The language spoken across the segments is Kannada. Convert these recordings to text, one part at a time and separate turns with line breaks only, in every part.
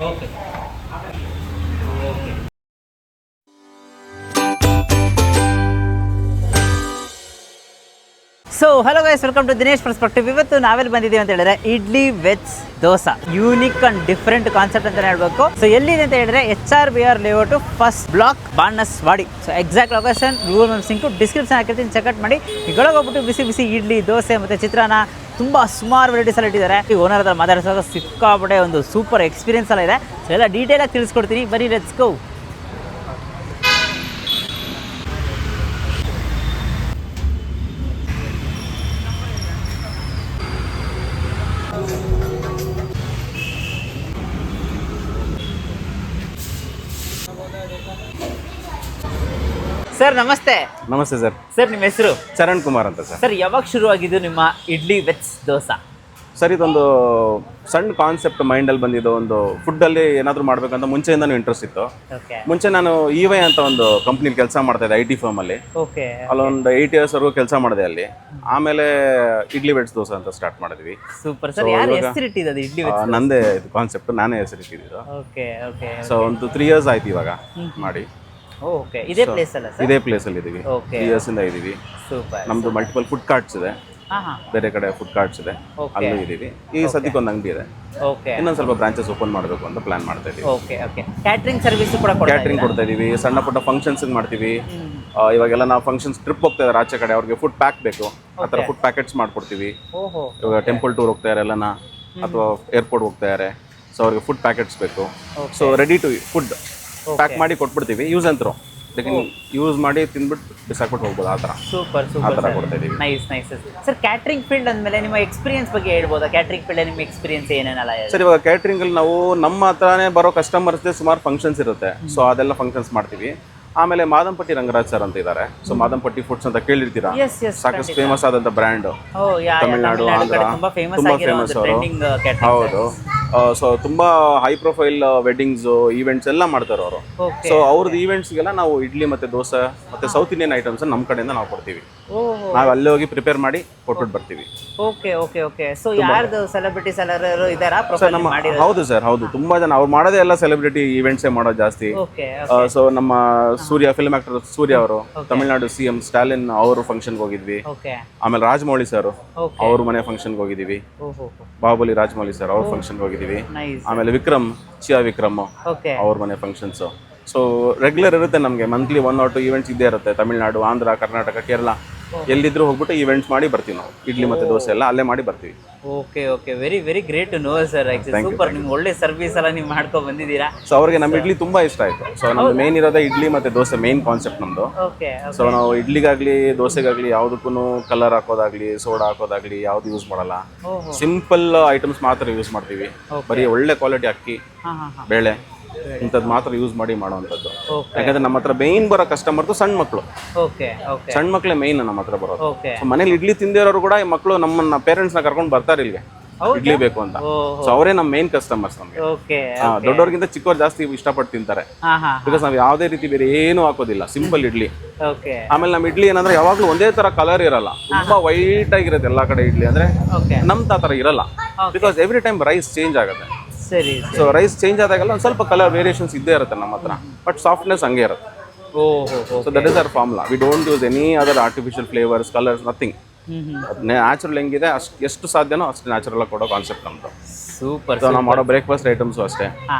Okay okay. So hello guys, welcome to Dinesh perspective. ಇವತ್ತು ನಾವೆಲ್ಲಿ ಬಂದಿದ್ದೀವಿ ಅಂತ ಹೇಳಿದ್ರೆ idli veg dosa, unique and different concept ಅಂತ ಹೇಳ್ಬೇಕು. ಸೊ ಎಲ್ಲಿದೆ ಅಂತ ಹೇಳಿದ್ರೆ HRBR layout first block, Banaswadi. So exact location Google map ಸಿಂಕು ಡಿಸ್ಕ್ರಿಪ್ಷನ್ ಹಾಕಿರ್ತೀನಿ, ಚೆಕ್ಔಟ್ ಮಾಡಿ. ಈಗ ಹೋಗ್ಬಿಟ್ಟು ಬಿಸಿ ಬಿಸಿ ಇಡ್ಲಿ, ದೋಸೆ ಮತ್ತು ಚಿತ್ರಾನ್ನ ತುಂಬ ಸುಮಾರು ವೆರೈಟೀಸ್ ಎಲ್ಲ ಇಟ್ಟಿದ್ದಾರೆ. ಈ ಓನರ್ ಹತ್ರ ಮಾತಾಡಿಸುವಾಗ ಸಿಕ್ಕಾಪಟ್ಟೆ ಒಂದು ಸೂಪರ್ ಎಕ್ಸ್ಪೀರಿಯನ್ಸ್ ಎಲ್ಲ ಇದೆ. ಸೊ ಎಲ್ಲ ಡೀಟೇಲಾಗಿ ತಿಳಿಸ್ಕೊಡ್ತೀನಿ, ಬರೀ ಲೆಟ್ಸ್ ಗೋ. ಸರ್ ನಮಸ್ತೆ.
ನಮಸ್ತೆ ಸರ್.
ಸರ್ ನಿಮ್ಮ ಹೆಸರು?
ಚರಣ್ ಕುಮಾರ್ ಅಂತ ಸರ್.
ಸರ್ ಯಾವಾಗ ಶುರುವಾಗಿದ್ದು ನಿಮ್ಮ ಇಡ್ಲಿ ವೆಜ್ ದೋಸಾ?
ಸರ್ ಇದೊಂದು ಸಣ್ಣ ಕಾನ್ಸೆಪ್ಟ್ ಮೈಂಡಲ್ಲಿ ಬಂದಿದ್ದು. ಒಂದು ಫುಡ್ಡಲ್ಲಿ ಏನಾದರೂ ಮಾಡಬೇಕಂತ ಮುಂಚೆಯಿಂದನೂ ಇಂಟ್ರೆಸ್ಟ್ ಇತ್ತು.
ಓಕೆ
ಮುಂಚೆ ನಾನು EY ಅಂತ ಒಂದು ಕಂಪ್ನಿಲಿ ಕೆಲಸ ಮಾಡ್ತಾ ಇದ್ದೆ, IT ಫರ್ಮಲ್ಲಿ.
ಓಕೆ.
ಅಲ್ಲೊಂದು 8 ಇಯರ್ಸ್ವರೆಗೂ ಕೆಲಸ ಮಾಡಿದೆ ಅಲ್ಲಿ. ಆಮೇಲೆ ಇಡ್ಲಿ ವೆಜ್ ದೋಸೆ ಅಂತ ಸ್ಟಾರ್ಟ್ ಮಾಡಿದ್ವಿ.
Super sir. ಯಾರು ಹೆಸರು ಇಟ್ಟಿದ್ದು ಇಡ್ಲಿ ವೆಜ್?
ನಂದೇ ಇದು ಕಾನ್ಸೆಪ್ಟ್, ನಾನೇ ಹೆಸರು ಇಟ್ಟಿದ್ದು.
Okay okay.
ಸೊ ಒಂದು 3 ಇಯರ್ಸ್ ಆಯ್ತು ಇವಾಗ ಮಾಡಿ.
ಓಕೆ. ಇದೇ ಪ್ಲೇಸ್ ಅಲ್ಲ ಸರ್?
ಇದೇ ಪ್ಲೇಸಲ್ಲಿ ಇದ್ದೀವಿ,
ಓಕೆ.
3 ಇಯರ್ಸಿಂದ ಇದ್ದೀವಿ.
ಸೂಪರ್.
ನಮ್ಮದು ಮಲ್ಟಿಪಲ್ ಫುಡ್ ಕಾರ್ಟ್ಸ್ ಇದೆ, ಬೇರೆ ಕಡೆ ಫುಡ್ ಕಾರ್ಟ್ಸ್ ಇದೆ, ಅಲ್ಲೂ ಇದ್ದೀವಿ. ಈ ಸದ್ಯಕ್ಕೆ ಒಂದು ಅಂಗಡಿ ಇದೆ.
ಓಕೆ.
ಇನ್ನೊಂದು ಸ್ವಲ್ಪ ಬ್ರಾಂಚಸ್ ಓಪನ್ ಮಾಡಬೇಕು ಅಂತ ಪ್ಲಾನ್ ಮಾಡ್ತಾ ಇದ್ದೀವಿ.
Okay okay. ಕ್ಯಾಟ್ರಿಂಗ್ ಸರ್ವಿಸ್ ಕೂಡ
ಕ್ಯಾಟ್ರಿಂಗ್ ಕೊಡ್ತಾ ಇದೀವಿ, ಸಣ್ಣ ಪುಟ್ಟ ಫಂಕ್ಷನ್ಸ್ ಮಾಡ್ತೀವಿ. ಇವಾಗೆಲ್ಲ ನಾವು ಫಂಕ್ಷನ್ಸ್ ಟ್ರಿಪ್ ಹೋಗ್ತಾ ಇದ್ದಾರೆ ಆಚೆ ಕಡೆ, ಅವ್ರಿಗೆ ಫುಡ್ ಪ್ಯಾಕ್ ಬೇಕು, ಆ ಥರ ಫುಡ್ ಪ್ಯಾಕೆಟ್ಸ್ ಮಾಡ್ಕೊಡ್ತೀವಿ.
ಓಹೋ.
ಇವಾಗ ಟೆಂಪಲ್ ಟೂರ್ ಹೋಗ್ತಾ ಇದ್ದಾರೆ ಎಲ್ಲನ, ಅಥವಾ ಏರ್ಪೋರ್ಟ್ ಹೋಗ್ತಾ ಇದ್ದಾರೆ, ಸೊ ಅವ್ರಿಗೆ ಫುಡ್ ಪ್ಯಾಕೆಟ್ಸ್ ಬೇಕು. So ready to food pack ಮಾಡಿ ಕೊಟ್ಬಿಡ್ತೀವಿ, ಯೂಸ್ ಅಂತ್ರು ಯೂಸ್ ಮಾಡಿ ತಿಂದ್ಬಿಟ್ಟು ಬಿಸಾಕ್ಬಿಟ್ಟು ಹೋಗ್ಬೋದು, ಆ ಥರ.
ಸೂಪರ್
ಆ
ಸೂಪರ್
ಥರ ಕೊಡ್ತಾ ಇದೀವಿ.
Nice nice. Sir catering field ಅಂದಮೇಲೆ ನಿಮ್ಮ ಎಕ್ಸ್ಪೀರಿಯನ್ಸ್ ಬಗ್ಗೆ ಹೇಳ್ಬೋದಾ? ಕ್ಯಾಟ್ರಿಂಗ್ ಫೀಲ್ಡ್ ನಿಮ್ಮ ಎಕ್ಸ್ಪೀರಿಯನ್ಸ್ ಏನೇನಲ್ಲ?
ಸರ್ ಇವಾಗ ಕ್ಯಾಟ್ರಿಂಗಲ್ಲಿ ನಾವು ನಮ್ಮ ಹತ್ರನೇ ಬರೋ ಕಸ್ಟಮರ್ಸ್ದೇ ಸುಮಾರು ಫಂಕ್ಷನ್ಸ್ ಇರುತ್ತೆ. ಸೊ ಅದೆಲ್ಲ ಫಂಕ್ಷನ್ಸ್ ಮಾಡ್ತೀವಿ. ಆಮೇಲೆ ಮಾದಂಪಟ್ಟಿ ರಂಗರಾಜ್ ಸರ್ ಅಂತ ಇದ್ದಾರೆ. ಸೊ ಮಾದಂಪಟ್ಟಿ ಫುಡ್ಸ್ ಅಂತ ಕೇಳಿರ್ತೀರಾ, ಸಾಕಷ್ಟು ಫೇಮಸ್ ಆದಂಥ ಬ್ರ್ಯಾಂಡ್, ತಮಿಳ್ನಾಡು, ಆಂಧ್ರ, ತುಂಬಾ ಫೇಮಸ್ ಅವರು. ಹೌದು. ಸೊ ತುಂಬಾ ಹೈ ಪ್ರೊಫೈಲ್ ವೆಡ್ಡಿಂಗ್ಸ್ ಈವೆಂಟ್ಸ್ ಎಲ್ಲ ಮಾಡ್ತಾರೆ ಅವರು. ಸೊ ಅವ್ರದ್ದು ಈವೆಂಟ್ಸ್ಗೆಲ್ಲ ನಾವು ಇಡ್ಲಿ ಮತ್ತೆ ದೋಸೆ ಮತ್ತೆ ಸೌತ್ ಇಂಡಿಯನ್ ಐಟಮ್ಸ್ ನಮ್ಮ ಕಡೆಯಿಂದ ನಾವು ಕೊಡ್ತೀವಿ. ನಾವು ಅಲ್ಲೇ ಹೋಗಿ ಪ್ರಿಪೇರ್ ಮಾಡಿ ಕೊಟ್ಬಿಟ್ಟು ಬರ್ತೀವಿ.
Okay okay okay. ಸೊ ಯಾರ್ದು ಸೆಲೆಬ್ರಿಟೀಸ್ ಎಲ್ಲರೂ ಇದ್ದಾರಾ ಪ್ರೊಫೈಲ್ ಮಾಡಿರೋದು?
ಹೌದು ಸರ್, ಹೌದು. ತುಂಬಾ ಜನ ಅವ್ರು ಮಾಡೋದೇ ಎಲ್ಲ ಸೆಲೆಬ್ರಿಟಿ ಈವೆಂಟ್ಸೇ ಮಾಡೋದು ಜಾಸ್ತಿ. ಸೊ ನಮ್ಮ ಸೂರ್ಯ, ಫಿಲ್ಮ್ ಆಕ್ಟರ್ ಸೂರ್ಯ ಅವರು, ತಮಿಳ್ನಾಡು CM ಸ್ಟಾಲಿನ್ ಅವರು ಫಂಕ್ಷನ್ಗೆ ಹೋಗಿದ್ವಿ. ಆಮೇಲೆ ರಾಜಮೌಳಿ ಸರ್ ಅವ್ರ ಮನೆ ಫಂಕ್ಷನ್ಗೆ ಹೋಗಿದ್ದೀವಿ. ಬಾಹುಬಲಿ ರಾಜಮೌಳಿ ಸರ್ ಅವ್ರ ಫಂಕ್ಷನ್ಗೆ ಹೋಗಿದ್ದೀವಿ. ಆಮೇಲೆ ವಿಕ್ರಮ್, ಚಿಯಾ ವಿಕ್ರಮ್ ಅವ್ರ ಮನೆ ಫಂಕ್ಷನ್ಸ್. ಸೊ ರೆಗ್ಯುಲರ್ ಇರುತ್ತೆ ನಮಗೆ, ಮಂತ್ಲಿ 1 or 2 ಈವೆಂಟ್ಸ್ ಇದ್ದೇ ಇರುತ್ತೆ. ತಮಿಳ್ನಾಡು, ಆಂಧ್ರ, ಕರ್ನಾಟಕ, ಕೇರಳ ಎಲ್ಲಿದ್ರು ಹೋಗ್ಬಿಟ್ಟು ಈವೆಂಟ್ಸ್ ಮಾಡಿ ಬರ್ತೀವಿ ನಾವು. ಇಡ್ಲಿ ಮತ್ತೆ ದೋಸೆ ಎಲ್ಲ ಅಲ್ಲೇ ಮಾಡಿ ಬರ್ತೀವಿ.
Okay okay. Very very great to know sir. Super. ನಿಮ್ಗೆ ಒಳ್ಳೆ ಸರ್ವಿಸ್ ಎಲ್ಲ ನೀವು ಮಾಡ್ಕೊಂಡು ಬಂದಿದ್ದೀರಾ.
ಸೊ ಅವ್ರಿಗೆ ನಮ್ಮ ಇಡ್ಲಿ ತುಂಬಾ ಇಷ್ಟ ಆಯ್ತು. ಸೊ ನಮ್ದು ಮೇನ್ ಇರೋದೇ ಇಡ್ಲಿ ಮತ್ತೆ ದೋಸೆ, ಮೇನ್ ಕಾನ್ಸೆಪ್ಟ್ ನಮ್ದು. ಸೊ ನಾವು ಇಡ್ಲಿಗಾಗ್ಲಿ ದೋಸೆಗಾಗ್ಲಿ ಯಾವುದಕ್ಕೂ ಕಲರ್ ಹಾಕೋದಾಗ್ಲಿ ಸೋಡಾ ಹಾಕೋದಾಗ್ಲಿ ಯಾವ್ದು ಯೂಸ್ ಮಾಡಲ್ಲ. ಸಿಂಪಲ್ ಐಟಮ್ಸ್ ಮಾತ್ರ ಯೂಸ್ ಮಾಡ್ತೀವಿ. ಬರೀ ಒಳ್ಳೆ ಕ್ವಾಲಿಟಿ ಅಕ್ಕಿ, ಬೇಳೆ ಇಂಥದ್ದು ಮಾತ್ರ ಯೂಸ್ ಮಾಡಿ ಮಾಡೋವಂಥದ್ದು. ಯಾಕಂದ್ರೆ ನಮ್ಮ ಹತ್ರ ಮೇನ್ ಬರೋ ಕಸ್ಟಮರ್ದು ಸಣ್ಣ ಮಕ್ಕಳು. ಸಣ್ಣ ಮಕ್ಕಳೇ ಮೇನ್ ನಮ್ಮ ಹತ್ರ ಬರೋದು. ಮನೇಲಿ ಇಡ್ಲಿ ತಿಂದಿರೋರು ಕೂಡ ಈ ಮಕ್ಕಳು ನಮ್ಮನ್ನ ಪೇರೆಂಟ್ಸ್ನ ಕರ್ಕೊಂಡು ಬರ್ತಾರೆ ಇಲ್ಲಿಗೆ ಇಡ್ಲಿ ಬೇಕು ಅಂತ. ಸೊ ಅವರೇ ನಮ್ಮ ಮೇನ್ ಕಸ್ಟಮರ್ಸ್ ನಮಗೆ. ದೊಡ್ಡವ್ರಿಗಿಂತ ಚಿಕ್ಕವ್ರು ಜಾಸ್ತಿ ಇಷ್ಟಪಟ್ಟು ತಿಂತಾರೆ. ಬಿಕಾಸ್ ನಾವು ಯಾವುದೇ ರೀತಿ ಬೇರೆ ಏನು ಹಾಕೋದಿಲ್ಲ, ಸಿಂಪಲ್ ಇಡ್ಲಿ. ಆಮೇಲೆ ನಮ್ಮ ಇಡ್ಲಿ ಏನಂದ್ರೆ ಯಾವಾಗ್ಲೂ ಒಂದೇ ತರ ಕಲರ್ ಇರಲ್ಲ, ತುಂಬಾ ವೈಟ್ ಆಗಿರುತ್ತೆ ಎಲ್ಲಾ ಕಡೆ ಇಡ್ಲಿ. ಅಂದ್ರೆ ನಮ್ದು ಆ ತರ ಇರಲ್ಲ, because every time rice change ಆಗುತ್ತೆ. ಸೊ ರೈಸ್ ಚೇಂಜ್ ಆದಾಗೆಲ್ಲ ಒಂದು ಸ್ವಲ್ಪ ಕಲರ್ ವೇರಿಯೇಷನ್ಸ್ ಇದ್ದೇ ಇರುತ್ತೆ ನಮ್ಮ ಹತ್ರ, ಬಟ್ ಸಾಫ್ಟ್ನೆಸ್ ಹಂಗೆ ಇರುತ್ತೆ. So that is our formula. We don't use any other artificial flavours, colours, nothing. Natural ಹೆಂಗಿದೆ ಎಷ್ಟು ಸಾಧ್ಯನೋ ಅಷ್ಟು ನ್ಯಾಚುರಲ್ ಆಗಿ ಕೊಡೋ ಕಾನ್ಸೆಪ್ಟ್ ನಮ್ದು.
ಸೂಪರ್.
ಸೊ ನಾವು ಮಾಡೋ ಬ್ರೇಕ್ಫಾಸ್ಟ್ ಐಟಮ್ಸು ಅಷ್ಟೇ,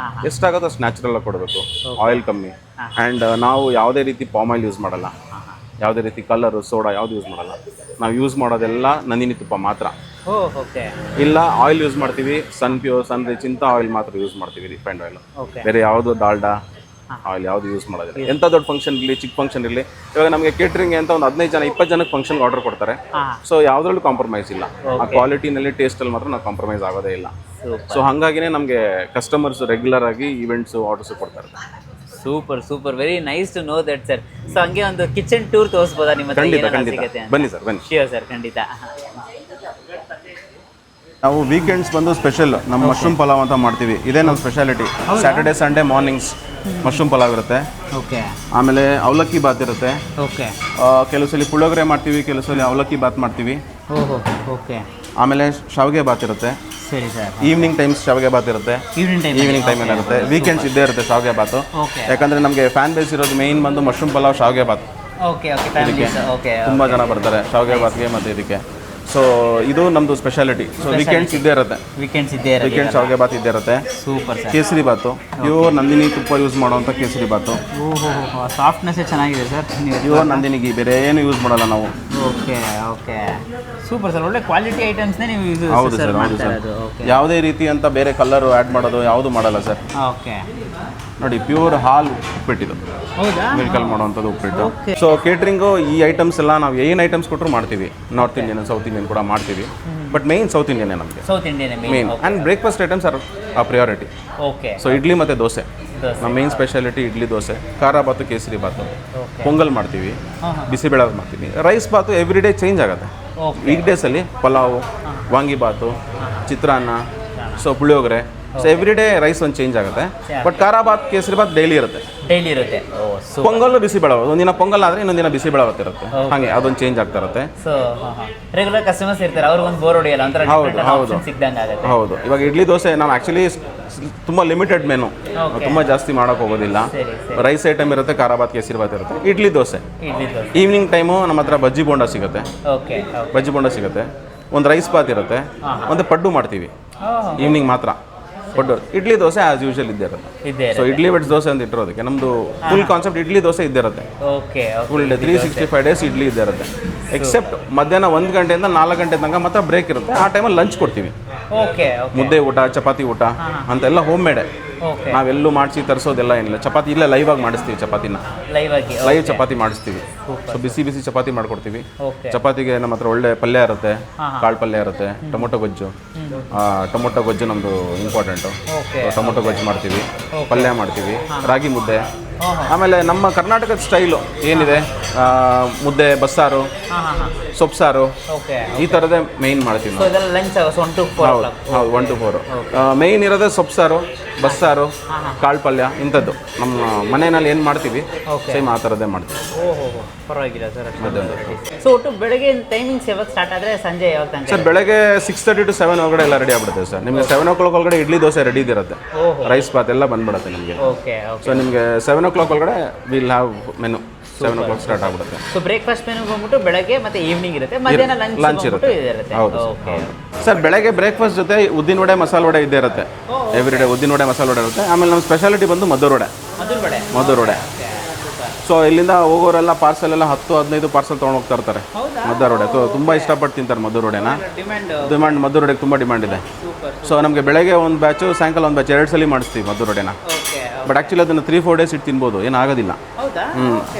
ಎಷ್ಟಾಗುತ್ತೋ ಅಷ್ಟು ನ್ಯಾಚುರಲ್ ಆಗಿ ಕೊಡಬೇಕು, ಆಯಿಲ್ ಕಮ್ಮಿ. ಆ್ಯಂಡ್ ನಾವು ಯಾವುದೇ ರೀತಿ ಪಾಮ್ ಆಯಿಲ್ ಯೂಸ್ ಮಾಡಲ್ಲ, ಯಾವುದೇ ರೀತಿ ಕಲರು ಸೋಡಾ ಯಾವ್ದು ಯೂಸ್ ಮಾಡಲ್ಲ. ನಾವು ಯೂಸ್ ಮಾಡೋದೆಲ್ಲ ನಂದಿನಿ ತುಪ್ಪ ಮಾತ್ರ. ಇಲ್ಲ ಆಯಿಲ್ ಯೂಸ್ ಮಾಡ್ತೀವಿ, ಸನ್ ರಿಚ್ ಇಂಥ ಆಯಿಲ್ ಮಾತ್ರ ಯೂಸ್ ಮಾಡ್ತೀವಿ, ರಿಫೈಂಡ್ ಆಯಿಲ್. ಬೇರೆ ಯಾವುದು ಡಾಲ್ಡಾ ಆಯಿಲ್ ಯಾವುದು ಯೂಸ್ ಮಾಡೋದಿಲ್ಲ. ಎಂಥ ದೊಡ್ಡ ಫಂಕ್ಷನ್ ಇರಲಿ, ಚಿಕ್ಕ ಫಂಕ್ಷನ್ ಇರಲಿ. ಇವಾಗ ನಮಗೆ ಕೇಟ್ರಿಂಗ್ ಅಂತ ಒಂದು 15 ಜನ 20 ಜನಕ್ಕೆ ಫಂಕ್ಷನ್ಗೆ ಆರ್ಡರ್ ಕೊಡ್ತಾರೆ. ಸೊ ಯಾವುದ್ರಲ್ಲೂ ಕಾಂಪ್ರಮೈಸ್ ಇಲ್ಲ, ಆ ಕ್ವಾಲಿಟಿನಲ್ಲಿ ಟೇಸ್ಟಲ್ಲಿ ಮಾತ್ರ ನಾವು ಕಾಂಪ್ರಮೈಸ್ ಆಗೋದೇ ಇಲ್ಲ. ಸೊ ಹಾಗಾಗಿನೇ ನಮಗೆ ಕಸ್ಟಮರ್ಸ್ ರೆಗ್ಯುಲರ್ ಆಗಿ ಈವೆಂಟ್ಸ್ ಆರ್ಡರ್ಸ್ ಕೊಡ್ತಾರೆ.
Super super. Very nice to know that sir. So ಹಂಗೆ ಒಂದು ಕಿಚನ್ ಟೂರ್ ತೋರಿಸ್ಬೋದಾ ನಿಮ್ಮ ಹತ್ರ?
ಖಂಡಿತ ಬನ್ನಿ ಸರ್, ಬನ್ನಿ.
ಶ್ಯೂರ್ ಸರ್, ಖಂಡಿತ.
ನಾವು ವೀಕೆಂಡ್ಸ್ ಬಂದು ಸ್ಪೆಷಲ್ ನಮ್ಮ ಮಶ್ರೂಮ್ ಪಲಾವ್ ಅಂತ ಮಾಡ್ತೀವಿ. ಇದೇ ನಮ್ಮ speciality. Saturday Sunday mornings mushroom pulao ಇರುತ್ತೆ.
ಓಕೆ.
ಆಮೇಲೆ ಅವಲಕ್ಕಿ ಬಾತ್ ಇರುತ್ತೆ.
ಓಕೆ.
ಕೆಲವು ಸಲ ಪುಳಿಯೋಗರೆ ಮಾಡ್ತೀವಿ, ಕೆಲವು ಸಲ ಅವಲಕ್ಕಿ ಬಾತ್ ಮಾಡ್ತೀವಿ.
ಓಕೆ.
ಆಮೇಲೆ ಶಾವಿಗೆ ಬಾತ್ ಇರುತ್ತೆ.
ಸರಿ ಸರ್.
ಈವ್ನಿಂಗ್ ಟೈಮ್ಸ್ ಶಾವಿಗೆ ಬಾತ್ ಇರುತ್ತೆ, ಈವ್ನಿಂಗ್ ಟೈಮಲ್ಲಿ ಇರುತ್ತೆ. ವೀಕೆಂಡ್ಸ್ ಇದ್ದೇ ಇರುತ್ತೆ ಶಾವಿಗೆ ಬಾತು. ಯಾಕಂದರೆ ನಮಗೆ ಫ್ಯಾನ್ ಬೇಸ್ ಇರೋದು ಮೇಯ್ನ್ ಬಂದು ಮಶ್ರೂಮ್ ಪಲಾವ್ ಶಾವಿಗೆ ಬಾತ್. ತುಂಬ ಜನ ಬರ್ತಾರೆ ಶಾವಿಗೆ ಬಾತ್ಗೆ ಮತ್ತು ಇದಕ್ಕೆ. ಸೊ ಇದು ನಮ್ಮದು ಸ್ಪೆಷಾಲಿಟಿ. ಸೊ ವೀಕೆಂಡ್ಸ್ ಇದ್ದೇ ಇರುತ್ತೆ, ವೀಕೆಂಡ್ ಶಾವಿಗೆ ಬಾತ್ ಇದ್ದೇ ಇರುತ್ತೆ.
Super sir.
Kesari bath pure Nandini ತುಪ್ಪ ಯೂಸ್ ಮಾಡೋವಂಥ ಕೇಸರಿ ಬಾತು.
ಸಾಫ್ಟ್ನೆಸ್ ಚೆನ್ನಾಗಿದೆ ಸರ್.
ಪ್ಯೂರ್ ನಂದಿನಿ ಗೀ, ಬೇರೆ ಏನು ಯೂಸ್ ಮಾಡಲ್ಲ ನಾವು.
Okay super sir. ಒಳ್ಳೆ ಕ್ವಾಲಿಟಿ ಐಟಮ್ಸ್ನೇ ನೀವು ಯೂಸ್.
ಹೌದು ಸರ್, ಹೌದು ಸರ್. ಯಾವುದೇ ರೀತಿ ಅಂತ ಬೇರೆ ಕಲರು ಆ್ಯಡ್ ಮಾಡೋದು ಯಾವುದು ಮಾಡಲ್ಲ ಸರ್.
ಓಕೆ
ನೋಡಿ, ಪ್ಯೂರ್ ಹಾಲು ಉಪ್ಪಿಟ್ಟಿದು, ಮಿಲ್ಕಲ್ಲಿ ಮಾಡುವಂಥದ್ದು ಉಪ್ಪಿಟ್ಟು. ಸೊ ಕೇಟ್ರಿಂಗು ಈ ಐಟಮ್ಸ್ ಎಲ್ಲ ನಾವು ಏನು ಐಟಮ್ಸ್ ಕೊಟ್ಟರು ಮಾಡ್ತೀವಿ. ನಾರ್ತ್ ಇಂಡಿಯನ್, ಸೌತ್ ಇಂಡಿಯನ್ ಕೂಡ ಮಾಡ್ತೀವಿ, ಬಟ್ ಮೇಯ್ನ್ ಸೌತ್ ಇಂಡಿಯನ್ ನಮಗೆ main. And breakfast items are a priority. So idli ಮತ್ತು ದೋಸೆ ನಮ್ಮ ಮೇನ್ ಸ್ಪೆಷಾಲಿಟಿ. ಇಡ್ಲಿ ದೋಸೆ, ಖಾರ ಬಾತು, ಕೇಸರಿ ಬಾತು, ಪೊಂಗಲ್ ಮಾಡ್ತೀವಿ, ಬಿಸಿಬೇಳೆ ಮಾಡ್ತೀವಿ. Rice bath every day change ಆಗುತ್ತೆ. ವೀಕ್ ಡೇಸಲ್ಲಿ pulao, vangibath, chitranna, so puliyogare. So every day rice ಒಂದು ಚೇಂಜ್ ಆಗುತ್ತೆ. ಬಟ್ ಖಾರ ಬಾತ್, ಕೇಸರಿ ಬಾತ್ ಡೈಲಿ ಇರುತ್ತೆ. ಪೊಂಗಲ್, ಬಿಸಿಬೇಳೆ, ಒಂದಿನ ಪೊಂಗಲ್ ಆದರೆ ಇನ್ನೊಂದಿನ ಬಿಸಿಬೇಳೆ ಬಾತ್ ಇರುತ್ತೆ. ಹಾಗೆ ಅದೊಂದು ಚೇಂಜ್ ಆಗ್ತಾ ಇರುತ್ತೆ.
ರೆಗ್ಯುಲರ್ ಕಸ್ಟಮರ್ಸ್ ಇರ್ತಾರೆ, ಅವ್ರಿಗೊಂದು ಬೋರ್ ಹೊಡಿಯಲ್ಲ ಅಂತ.
ಹೌದು. ಇವಾಗ ಇಡ್ಲಿ ದೋಸೆ ನಾವು ಆ್ಯಕ್ಚುಲಿ ತುಂಬ ಲಿಮಿಟೆಡ್ ಮೆನು, ತುಂಬ ಜಾಸ್ತಿ ಮಾಡೋಕೆ ಹೋಗೋದಿಲ್ಲ. ರೈಸ್ ಐಟಮ್ ಇರುತ್ತೆ, ಖಾರ ಬಾತ್, ಕೇಸರಿ ಬಾತ್ ಇರುತ್ತೆ. ಇಡ್ಲಿ ದೋಸೆ ಈವ್ನಿಂಗ್ ಟೈಮು ನಮ್ಮ ಹತ್ರ ಬಜ್ಜಿ ಬೋಂಡ ಸಿಗುತ್ತೆ. ಬಜ್ಜಿ ಬೋಂಡ ಸಿಗುತ್ತೆ. ಒಂದು ರೈಸ್ ಬಾತ್ ಇರುತ್ತೆ, ಒಂದು ಪಡ್ಡು ಮಾಡ್ತೀವಿ ಈವ್ನಿಂಗ್ ಮಾತ್ರ. ಪಡ್ಡು, ಇಡ್ಲಿ ದೋಸೆ ಆಸ್ ಯೂಶುವಲ್ ಇದ್ದೇ ಇರುತ್ತೆ. ಸೊ ಇಡ್ಲಿ ವೆಟ್ಸ್ ದೋಸೆ ಅಂತ ಇಟ್ಟಿರೋದಕ್ಕೆ ನಮ್ಮದು ಫುಲ್ ಕಾನ್ಸೆಪ್ಟ್ ಇಡ್ಲಿ ದೋಸೆ ಇದ್ದೇ ಇರುತ್ತೆ. ಫುಲ್ ಡೇ 365 ಡೇಸ್ ಇಡ್ಲಿ ಇದ್ದೇ ಇರುತ್ತೆ. ಎಕ್ಸೆಪ್ಟ್ ಮಧ್ಯಾಹ್ನ 1 ಗಂಟೆಯಿಂದ 4 ಗಂಟೆ ತನಕ ಮಾತ್ರ ಬ್ರೇಕ್ ಇರುತ್ತೆ. ಆ ಟೈಮಲ್ಲಿ ಲಂಚ್ ಕೊಡ್ತೀವಿ. ಮುದ್ದೆ ಊಟ, ಚಪಾತಿ ಊಟ ಅಂತೆಲ್ಲ ಹೋಮ್ ಮೇಡೆ. ನಾವೆಲ್ಲೂ ಮಾಡಿಸಿ ತರಿಸೋದೆಲ್ಲ ಏನಿಲ್ಲ. ಚಪಾತಿ ಇಲ್ಲೇ ಲೈವ್ ಆಗಿ ಮಾಡಿಸ್ತೀವಿ. ಚಪಾತಿನ ಲೈವ್ ಚಪಾತಿ ಮಾಡಿಸ್ತೀವಿ. ಸೊ ಬಿಸಿ ಬಿಸಿ ಚಪಾತಿ ಮಾಡ್ಕೊಡ್ತೀವಿ. ಚಪಾತಿಗೆ ನಮ್ಮ ಹತ್ರ ಒಳ್ಳೆ ಪಲ್ಯ ಇರುತ್ತೆ, ಕಾಳು ಪಲ್ಯ ಇರುತ್ತೆ, ಟೊಮೊಟೊ ಗೊಜ್ಜು. ಟೊಮೊಟೊ ಗೊಜ್ಜು ನಮ್ಮದು ಇಂಪಾರ್ಟೆಂಟು. ಟೊಮೊಟೊ ಗೊಜ್ಜು ಮಾಡ್ತೀವಿ, ಪಲ್ಯ ಮಾಡ್ತೀವಿ, ರಾಗಿ ಮುದ್ದೆ. ಆಮೇಲೆ ನಮ್ಮ ಕರ್ನಾಟಕದ ಸ್ಟೈಲು ಏನಿದೆ, ಮುದ್ದೆ, ಬಸ್ಸಾರು, ಸೊಪ್ಪು ಸಾರು, ಈ ಥರದೇ ಮೇಯ್ನ್ ಮಾಡ್ತೀವಿ. ಹೌದು, 1 to 4 ಮೇಯ್ನ್ ಇರೋದೇ ಸೊಪ್ಪು ಸಾರು, ಬಸ್ಸಾರು, ಕಾಳು ಪಲ್ಯ ಇಂಥದ್ದು. ನಮ್ಮ ಮನೆಯಲ್ಲಿ ಏನು ಮಾಡ್ತೀವಿ ಸೇಮ್ ಆ ಥರದ್ದೇ ಮಾಡ್ತೀವಿ.
ಸೊ ಒಟ್ಟು ಬೆಳಗ್ಗೆ ಟೈಮಿಂಗ್ಸ್ ಯಾವಾಗ ಸ್ಟಾರ್ಟ್ ಆದರೆ ಸಂಜೆ ಯಾವಾಗ ತನಕ
ಸರ್? ಬೆಳಗ್ಗೆ 6:30 to 7 ಒಳಗಡೆ ಎಲ್ಲ ರೆಡಿ ಆಗ್ಬಿಡುತ್ತೆ ಸರ್. ನಿಮಗೆ 7 o'clock ಒಳಗಡೆ ಇಡ್ಲಿ ದೋಸೆ ರೆಡಿ ಇರುತ್ತೆ. ರೈಸ್ ಬಾತ್ ಎಲ್ಲ ಬಂದ್ಬಿಡುತ್ತೆ ನಿಮಗೆ. ಸೊ ನಿಮಗೆ 7 o'clock ಒಳಗಡೆ will have menu. 7 o'clock start ಆಗ್ಬಿಡುತ್ತೆ.
ಸೊ ಬ್ರೇಕ್ಫಾಸ್ಟ್ ಮೆನು ಬಂದ್ಬಿಟ್ಟು ಬೆಳಗ್ಗೆ ಮತ್ತೆ ಈವ್ನಿಂಗ್ ಇರುತ್ತೆ, ಮಧ್ಯಾಹ್ನ ಲಂಚ್ ಇರುತ್ತೆ.
ಹೌದು ಸರ್. ಬೆಳಗ್ಗೆ ಬ್ರೇಕ್ಫಾಸ್ಟ್ ಜೊತೆ ಉದ್ದಿನ ವಡೆ, ಮಸಾಲೆ ವಡೆ ಇದ್ದೇ ಇರುತ್ತೆ. ಎವ್ರಿ ಡೇ ಉದ್ದಿನ ವಡೆ, ಮಸಾಲೆ ವಡೆ ಇರುತ್ತೆ. ಆಮೇಲೆ ನಮ್ಮ ಸ್ಪೆಷಾಲಿಟಿ ಬಂದು ಮದ್ದೂರು ವಡೆ. ಸೊ ಇಲ್ಲಿಂದ ಹೋಗೋರೆಲ್ಲ ಪಾರ್ಸಲ್ ಎಲ್ಲ 10-15 ಪಾರ್ಸಲ್ ತೊಗೊಂಡು ಹೋಗ್ತಾ ಇರ್ತಾರೆ ಮದ್ದೂರು ವಡೆ. ಸೊ ತುಂಬ ಇಷ್ಟಪಟ್ಟು ತಿಂತಾರೆ ಮದ್ದೂರು ವಡೆನ. ಮದ್ದೂರು ವಡೆಗೆ ತುಂಬ ಡಿಮ್ಯಾಂಡ್ ಇದೆ. ಸೊ ನಮಗೆ ಬೆಳಗ್ಗೆ ಒಂದು ಬ್ಯಾಚು, ಸಾಯಂಕಾಲ ಒಂದು ಬ್ಯಾಚ್, 2 ಸಲ ಮಾಡಿಸ್ತೀವಿ ಮದ್ದೂರು ವಡೆನ. ಬಟ್ ಆ್ಯಕ್ಚುಲಿ ಅದನ್ನು 3-4 ಡೇಸ್ ಇಟ್ಟು ತಿನ್ಬೋದು, ಏನಾಗೋದಿಲ್ಲ.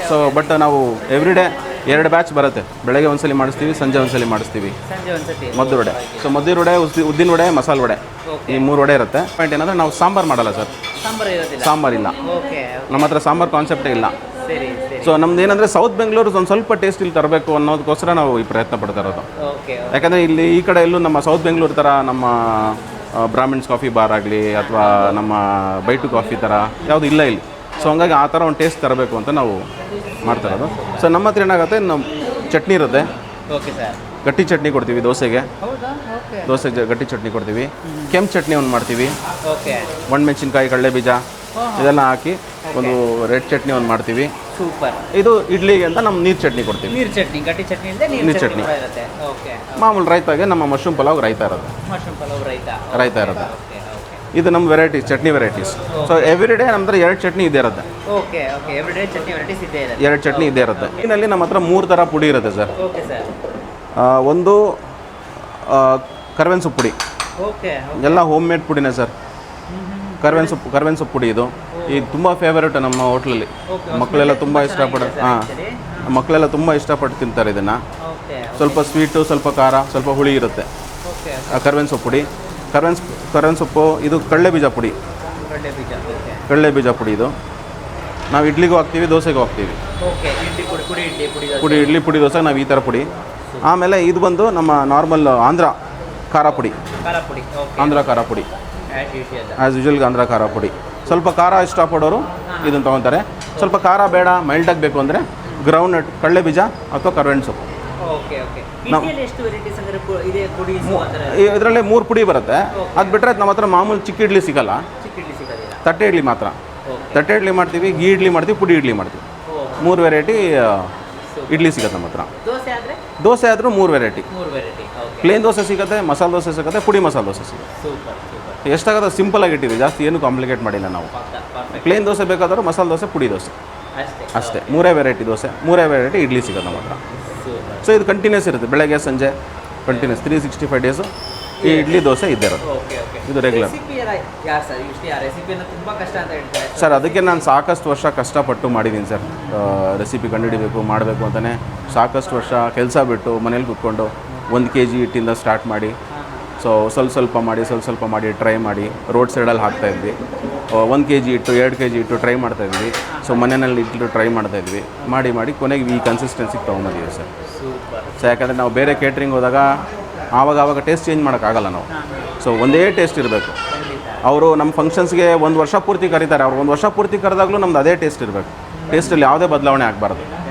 ಸೊ ಬಟ್ ನಾವು ಎವ್ರಿ ಡೇ 2 ಬ್ಯಾಚ್ ಬರುತ್ತೆ. ಬೆಳಗ್ಗೆ ಒಂದ್ಸಲಿ ಮಾಡಿಸ್ತೀವಿ, ಸಂಜೆ ಒಂದ್ಸಲಿ ಮಾಡಿಸ್ತೀವಿ ಮದ್ದೂರು ವಡೆ. ಸೊ ಮದ್ದೂರು ವಡೆ, ಉದ್ದಿನ ವಡೆ, ಮಸಾಲೆ ವಡೆ, ಈ 3 ವಡೆ ಇರುತ್ತೆ. ಪಾಯಿಂಟ್ ಏನಂದರೆ ನಾವು ಸಾಂಬಾರು ಮಾಡಲ್ಲ ಸರ್. ಸಾಂಬಾರಿಲ್ಲ ನಮ್ಮ ಹತ್ರ, ಸಾಂಬಾರು ಕಾನ್ಸೆಪ್ಟೇ ಇಲ್ಲ. ಸೊ ನಮ್ದು ಏನಂದರೆ ಸೌತ್ ಬೆಂಗಳೂರು ಒಂದು ಸ್ವಲ್ಪ ಟೇಸ್ಟ್ ಇಲ್ಲಿ ತರಬೇಕು ಅನ್ನೋದಕ್ಕೋಸ್ಕರ ನಾವು ಈ ಪ್ರಯತ್ನ ಪಡ್ತಾ ಇರೋದು. ಯಾಕಂದರೆ ಇಲ್ಲಿ ಈ ಕಡೆ ಎಲ್ಲೂ ನಮ್ಮ ಸೌತ್ ಬೆಂಗಳೂರು ಥರ ನಮ್ಮ ಬ್ರಾಹ್ಮಿಣ್ಸ್ ಕಾಫಿ ಬಾರ್ ಆಗಲಿ ಅಥವಾ ನಮ್ಮ ಬೈಟು ಕಾಫಿ ಥರ ಯಾವುದು ಇಲ್ಲ ಇಲ್ಲಿ. ಸೊ ಹಂಗಾಗಿ ಆ ಥರ ಒಂದು ಟೇಸ್ಟ್ ತರಬೇಕು ಅಂತ ನಾವು ಮಾಡ್ತಾ ಇರೋದು. ಸೊ ನಮ್ಮ ಹತ್ರ ಏನಾಗುತ್ತೆ, ನಮ್ಮ ಚಟ್ನಿ ಇರುತ್ತೆ. ಗಟ್ಟಿ ಚಟ್ನಿ ಕೊಡ್ತೀವಿ ದೋಸೆಗೆ. ಗಟ್ಟಿ ಚಟ್ನಿ ಕೊಡ್ತೀವಿ. ಕೆಂಪು ಚಟ್ನಿ ಒಂದು ಮಾಡ್ತೀವಿ. ಒಣಮೆಣಸಿನ್ಕಾಯಿ, ಕಡಲೆ ಬೀಜ ಇದೆಲ್ಲ ಹಾಕಿ ಒಂದು ರೆಡ್ ಚಟ್ನಿ ಒಂದು ಮಾಡ್ತೀವಿ. ಇದು ಇಡ್ಲಿಗೆ ಅಂತ ನಮ್ಮ ನೀರು ಚಟ್ನಿ ಕೊಡ್ತೀವಿ. ನೀರು ಚಟ್ನಿ ಮಾಮೂಲು ರೈತಾಗೆ ನಮ್ಮ ಮಶ್ರೂಮ್ ಪಲಾವ್ ರೈತಾ ಇರುತ್ತೆ. ಇದು ನಮ್ಮ varieties, chutney varieties. So every day ನಮ್ಮ ಹತ್ರ 2 ಚಟ್ನಿ ಇದ್ದೇ ಇರುತ್ತೆ. 2 ಚಟ್ನಿ ಇದ್ದೇ ಇರುತ್ತೆ. ಇದರಲ್ಲಿ ನಮ್ಮ ಹತ್ರ 3 ಥರ ಪುಡಿ ಇರುತ್ತೆ ಸರ್. ಒಂದು ಕರ್ಬೇವಿನ ಸೊಪ್ಪು ಪುಡಿ, ಎಲ್ಲ ಹೋಮ್ ಮೇಡ್ ಪುಡಿನೇ ಸರ್. ಕರ್ಬೇವಿನ ಸೊಪ್ಪು ಪುಡಿ ಇದು ತುಂಬ ಫೇವರೇಟ್ ನಮ್ಮ ಹೋಟ್ಲಲ್ಲಿ. ಮಕ್ಕಳೆಲ್ಲ ತುಂಬ ಮಕ್ಕಳೆಲ್ಲ ತುಂಬ ಇಷ್ಟಪಟ್ಟು ತಿಂತಾರೆ ಇದನ್ನು. ಸ್ವಲ್ಪ ಸ್ವೀಟು, ಸ್ವಲ್ಪ ಖಾರ, ಸ್ವಲ್ಪ ಹುಳಿ ಇರುತ್ತೆ. ಕರ್ಬೇವಿನ ಸೊಪ್ಪು ಪುಡಿ, ಕರ್ಬೇವಿನ ಸೊಪ್ಪು. ಇದು ಕಡಲೆ ಬೀಜ ಪುಡಿ. ಇದು ನಾವು ಇಡ್ಲಿಗೂ ಹಾಕ್ತೀವಿ, ದೋಸೆಗೂ ಹಾಕ್ತೀವಿ. ಇಡ್ಲಿ ಪುಡಿ, ದೋಸೆ ನಾವು ಈ ಥರ ಪುಡಿ. ಆಮೇಲೆ ಇದು ಬಂದು ನಮ್ಮ ನಾರ್ಮಲ್ ಆಂಧ್ರ ಖಾರ ಪುಡಿ. ಆಂಧ್ರ ಖಾರ ಪುಡಿ ಆ್ಯಸ್ ಯೂಶುವಲ್ ಆಂಧ್ರ ಖಾರ ಪುಡಿ. ಸ್ವಲ್ಪ ಖಾರ ಇಷ್ಟಪಡೋರು ಇದನ್ನು ತೊಗೊತಾರೆ. ಸ್ವಲ್ಪ ಖಾರ ಬೇಡ, ಮೈಲ್ಡಾಗಿ ಬೇಕು ಅಂದರೆ ಗ್ರೌಂಡ್ ನಟ್, ಕಡಲೆ ಬೀಜ ಅಥವಾ ಕರ್ಬೇವಿನ ಸೊಪ್ಪು
ಓಕೆ ಓಕೆ ಇಡ್ಲಿಯಲ್ಲಿ ಎಷ್ಟು ವೆರೈಟೀಸ್ ಅಂದ್ರೆ ಇದೆ ಪುಡಿ ಆ ಥರ
ಇದರಲ್ಲಿ 3 ಪುಡಿ ಬರುತ್ತೆ. ಅದು ಬಿಟ್ಟರೆ ನಮ್ಮ ಹತ್ರ ಮಾಮೂಲಿ ಚಿಕ್ಕ ಇಡ್ಲಿ ಸಿಗಲ್ಲ,
ಚಿಕ್ಕ ಇಡ್ಲಿ ಸಿಗೋದಿಲ್ಲ,
ತಟ್ಟೆ ಇಡ್ಲಿ ಮಾತ್ರ. ತಟ್ಟೆ ಇಡ್ಲಿ ಮಾಡ್ತೀವಿ, ಗೀ ಇಡ್ಲಿ ಮಾಡ್ತೀವಿ, ಪುಡಿ ಇಡ್ಲಿ ಮಾಡ್ತೀವಿ. 3 ವೆರೈಟಿ ಇಡ್ಲಿ ಸಿಗುತ್ತೆ ನಮ್ಮ ಹತ್ರ.
ದೋಸೆ ಆದರೆ
ದೋಸೆ ಆದರೂ 3 variety.
3 variety. Okay.
Plain dosa ಸಿಗುತ್ತೆ, ಮಸಾಲೆ ದೋಸೆ ಸಿಗುತ್ತೆ, ಪುಡಿ ಮಸಾಲೆ ದೋಸೆ ಸಿಗುತ್ತೆ.
Super super.
ಎಷ್ಟಾಗುತ್ತೆ ಸಿಂಪಲ್ ಆಗಿಟ್ಟಿದೆ, ಜಾಸ್ತಿ ಏನು ಕಾಂಪ್ಲಿಕೇಟ್ ಮಾಡಿಲ್ಲ ನಾವು.
ಪರ್ಫೆಕ್ಟ್.
ಪ್ಲೇನ್ ದೋಸೆ ಬೇಕಾದರೂ ಮಸಾಲೆ ದೋಸೆ, ಪುಡಿ ದೋಸೆ
ಅಷ್ಟೇ
ಅಷ್ಟೇ. 3 ವೆರೈಟಿ ದೋಸೆ, 3 ವೆರೈಟಿ ಇಡ್ಲಿ ಸಿಗುತ್ತೆ ನಮ್ಮ ಹತ್ರ.
ಸೂಪರ್.
ಸೊ ಇದು ಕಂಟಿನ್ಯೂಸ್ ಇರುತ್ತೆ, ಬೆಳಗ್ಗೆ ಸಂಜೆ ಕಂಟಿನ್ಯೂಸ್ 365 ಡೇಸು ಈ ಇಡ್ಲಿ ದೋಸೆ ಇದ್ದೇ ಇರೋದು.
Okay okay.
ಇದು ರೆಗ್ಯುಲರ್.
ರೆಸಿಪಿ ಯಾರು ಸರ್ ಯೂಶ್ವಲಿ ಆ ರೆಸಿಪಿಯನ್ನು ತುಂಬ ಕಷ್ಟ ಅಂತ ಹೇಳ್ತಾರೆ
ಸರ್ ಅದಕ್ಕೆ ನಾನು ಸಾಕಷ್ಟು ವರ್ಷ ಕಷ್ಟಪಟ್ಟು ಮಾಡಿದ್ದೀನಿ ಸರ್. ರೆಸಿಪಿ ಕಂಡುಹಿಡಿಬೇಕು ಮಾಡಬೇಕು ಅಂತಲೇ ಸಾಕಷ್ಟು ವರ್ಷ ಕೆಲಸ ಬಿಟ್ಟು ಮನೇಲಿ ಕೂತ್ಕೊಂಡು 1 kg ಹಿಟ್ಟಿಂದ ಸ್ಟಾರ್ಟ್ ಮಾಡಿ, ಸೊ ಸ್ವಲ್ಪ ಸ್ವಲ್ಪ ಮಾಡಿ ಟ್ರೈ ಮಾಡಿ ರೋಡ್ ಸೈಡಲ್ಲಿ ಹಾಕ್ತಾಯಿದ್ವಿ. 1 kg ಹಿಟ್ಟು 2 kg ಹಿಟ್ಟು ಟ್ರೈ ಮಾಡ್ತಾಯಿದ್ವಿ. ಸೊ ಮನೆಯಲ್ಲಿ ಇಟ್ಟು ಟ್ರೈ ಮಾಡ್ತಾಯಿದ್ವಿ, ಮಾಡಿ ಕೊನೆಗೆ ಈ ಕನ್ಸಿಸ್ಟೆನ್ಸಿಗೆ ತೊಗೊಂಬಂದಿದ್ದೀವಿ ಸರ್.
ಸೂಪರ್.
ಸೊ ಯಾಕಂದರೆ ನಾವು ಬೇರೆ ಕೇಟ್ರಿಂಗ್ ಹೋದಾಗ ಆವಾಗ ಟೇಸ್ಟ್ ಚೇಂಜ್ ಮಾಡೋಕ್ಕಾಗಲ್ಲ ನಾವು. ಸೊ ಒಂದೇ ಟೇಸ್ಟ್ ಇರಬೇಕು. ಅವರು ನಮ್ಮ ಫಂಕ್ಷನ್ಸ್ಗೆ 1 ವರ್ಷ ಪೂರ್ತಿ ಕರೀತಾರೆ, ಅವ್ರು 1 ವರ್ಷ ಪೂರ್ತಿ ಕರೆದಾಗಲೂ ನಮ್ದು ಅದೇ ಟೇಸ್ಟ್ ಇರಬೇಕು. ಟೇಸ್ಟಲ್ಲಿ ಯಾವುದೇ ಬದಲಾವಣೆ ಆಗಬಾರ್ದು,